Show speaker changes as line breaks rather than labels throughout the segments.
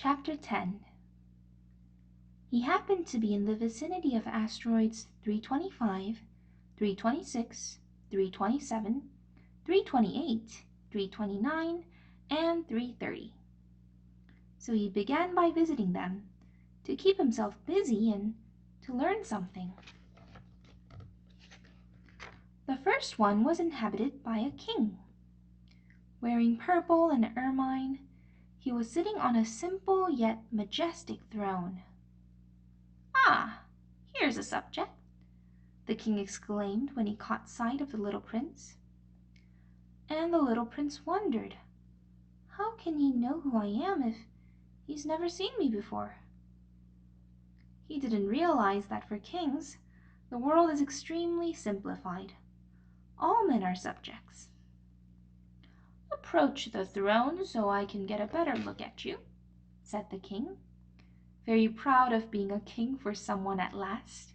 Chapter 10. He happened to be in the vicinity of asteroids 325, 326, 327, 328, 329, and 330. So he began by visiting them to keep himself busy and to learn something. The first one was inhabited by a king. Wearing purple and ermine, he was sitting on a simple yet majestic throne. "Ah, here's a subject," the king exclaimed when he caught sight of the little prince. And the little prince wondered, how can he know who I am if he's never seen me before? He didn't realize that for kings, the world is extremely simplified. All men are subjects. "Approach the throne so I can get a better look at you," said the king, very proud of being a king for someone at last.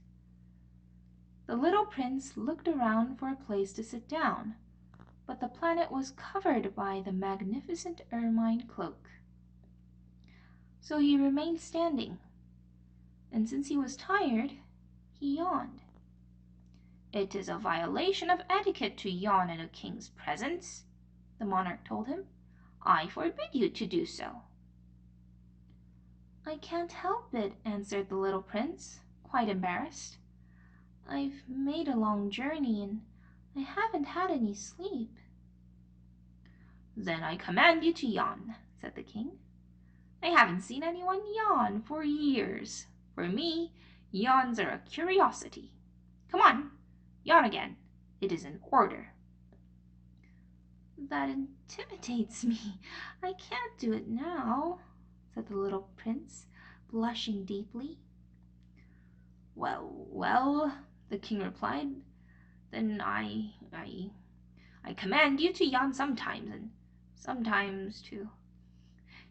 The little prince looked around for a place to sit down, but the planet was covered by the magnificent ermine cloak. So he remained standing, and since he was tired, he yawned. "It is a violation of etiquette to yawn in a king's presence," the monarch told him. "I forbid you to do so." "I can't help it," answered the little prince, quite embarrassed. "I've made a long journey and I haven't had any sleep." "Then I command you to yawn," said the king. "I haven't seen anyone yawn for years. For me, yawns are a curiosity. Come on, yawn again. It is in order." "That intimidates me. I can't do it now," said the little prince, blushing deeply. Well, the king replied, "then I command you to yawn sometimes, and sometimes too."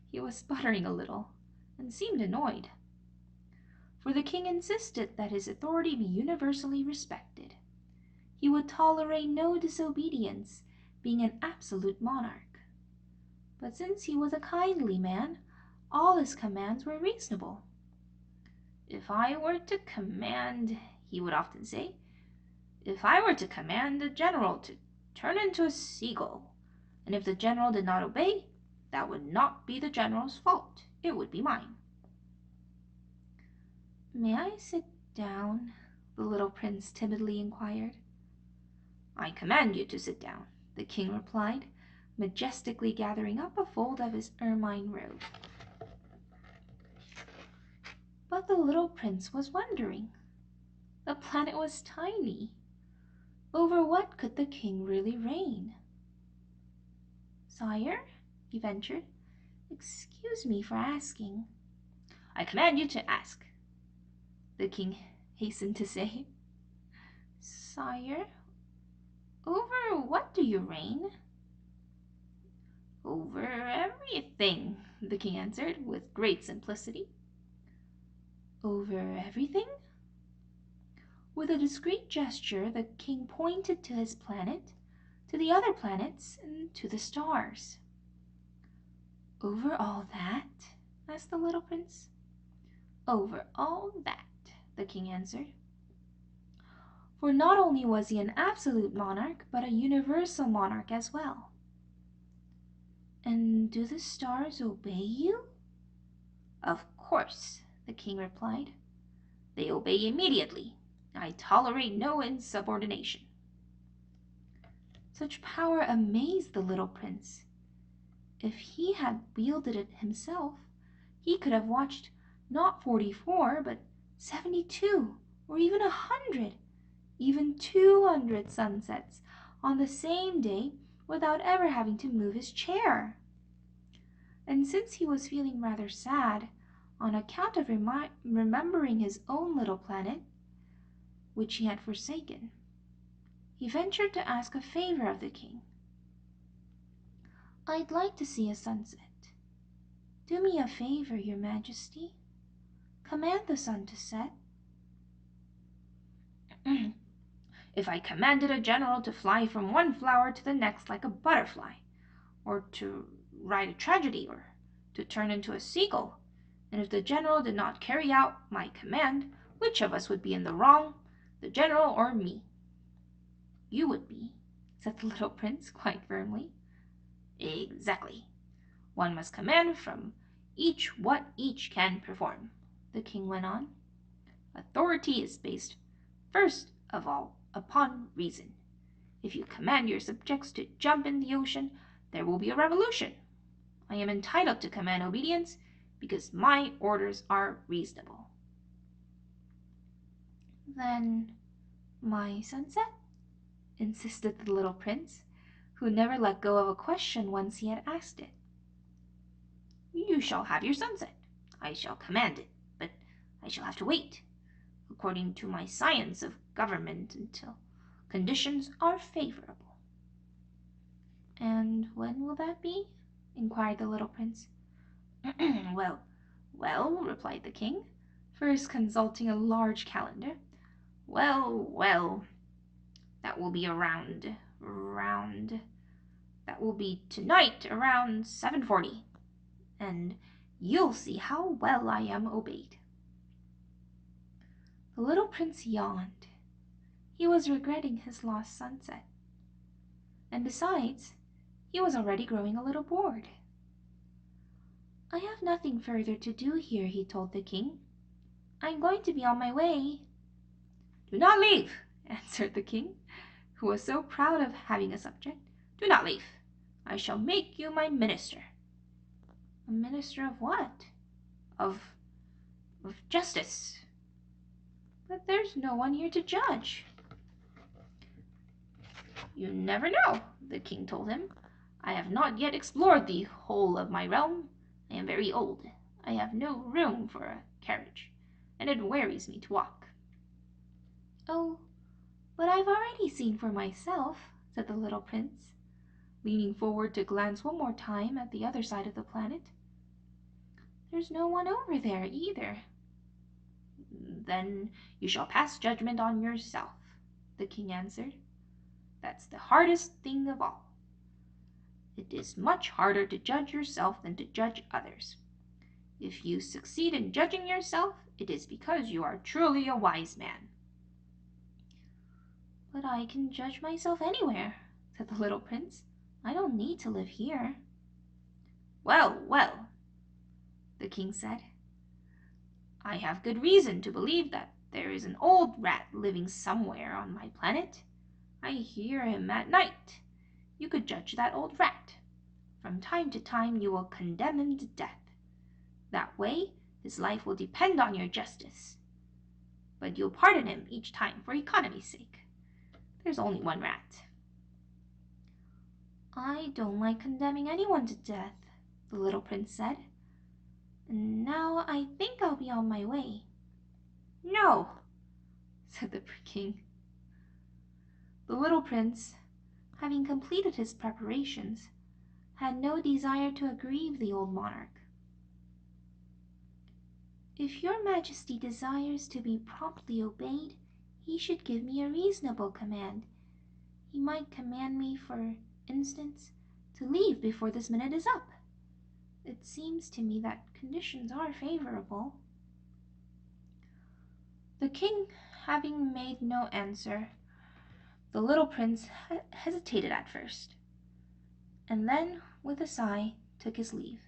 He was sputtering a little, and seemed annoyed. For the king insisted that his authority be universally respected. He would tolerate no disobedience, being an absolute monarch. But since he was a kindly man, all his commands were reasonable. "If I were to command," he would often say, "if I were to command the general to turn into a seagull, and if the general did not obey, that would not be the general's fault. It would be mine." "May I sit down?" the little prince timidly inquired. "I command you to sit down," the king replied, majestically gathering up a fold of his ermine robe. But the little prince was wondering. The planet was tiny. Over what could the king really reign? "Sire," he ventured, "excuse me for asking." "I command you to ask," the king hastened to say. "Sire, over what do you reign?" "Over everything," the king answered with great simplicity. "Over everything?" With a discreet gesture, the king pointed to his planet, to the other planets, and to the stars. "Over all that?" asked the little prince. "Over all that," the king answered. For not only was he an absolute monarch, but a universal monarch as well. "And do the stars obey you?" "Of course," the king replied. "They obey immediately. I tolerate no insubordination." Such power amazed the little prince. If he had wielded it himself, he could have watched not 44, but 72, or even 100, even 200 sunsets on the same day without ever having to move his chair. And since he was feeling rather sad on account of remembering his own little planet, which he had forsaken, he ventured to ask a favor of the king. "I'd like to see a sunset. Do me a favor, your majesty. Command the sun to set." "If I commanded a general to fly from one flower to the next like a butterfly, or to write a tragedy, or to turn into a seagull, and if the general did not carry out my command, which of us would be in the wrong, the general or me? You would be, said the little prince quite firmly. Exactly. One must command from each what each can perform, the king went on. Authority is based, first of all, upon reason. If you command your subjects to jump in the ocean, there will be a revolution. I am entitled to command obedience because my orders are reasonable. Then my sunset? Insisted the little prince, who never let go of a question once he had asked it. You shall have your sunset. I shall command it, but I shall have to wait, according to my science of government, until conditions are favorable. And when will that be? Inquired the little prince. Well, replied the king, first consulting a large calendar. Well, that will be that will be tonight around 7:40, and you'll see how well I am obeyed. The little prince yawned. He was regretting his lost sunset. And besides, he was already growing a little bored. I have nothing further to do here, he told the king. I'm going to be on my way. Do not leave, answered the king, who was so proud of having a subject. Do not leave. I shall make you my minister. A minister of what? Of justice. But there's no one here to judge. You never know, the king told him. I have not yet explored the whole of my realm. I am very old. I have no room for a carriage, and it wearies me to walk. Oh, but I've already seen for myself, said the little prince, leaning forward to glance one more time at the other side of the planet. There's no one over there either. Then you shall pass judgment on yourself, the king answered. That's the hardest thing of all. It is much harder to judge yourself than to judge others. If you succeed in judging yourself, it is because you are truly a wise man. But I can judge myself anywhere, said the little prince. I don't need to live here. Well, the king said. I have good reason to believe that there is an old rat living somewhere on my planet. I hear him at night. You could judge that old rat. From time to time you will condemn him to death. That way his life will depend on your justice. But you'll pardon him each time for economy's sake. There's only one rat. I don't like condemning anyone to death, the little prince said. And now I think I'll be on my way. No, said the king. The little prince, having completed his preparations, had no desire to aggrieve the old monarch. If your majesty desires to be promptly obeyed, he should give me a reasonable command. He might command me, for instance, to leave before this minute is up. It seems to me that conditions are favorable. The king having made no answer, the little prince hesitated at first, and then, with a sigh, took his leave.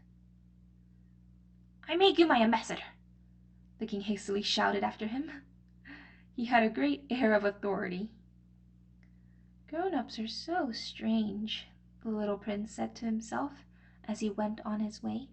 I make you my ambassador, the king hastily shouted after him. He had a great air of authority. Grown-ups are so strange, the little prince said to himself as he went on his way.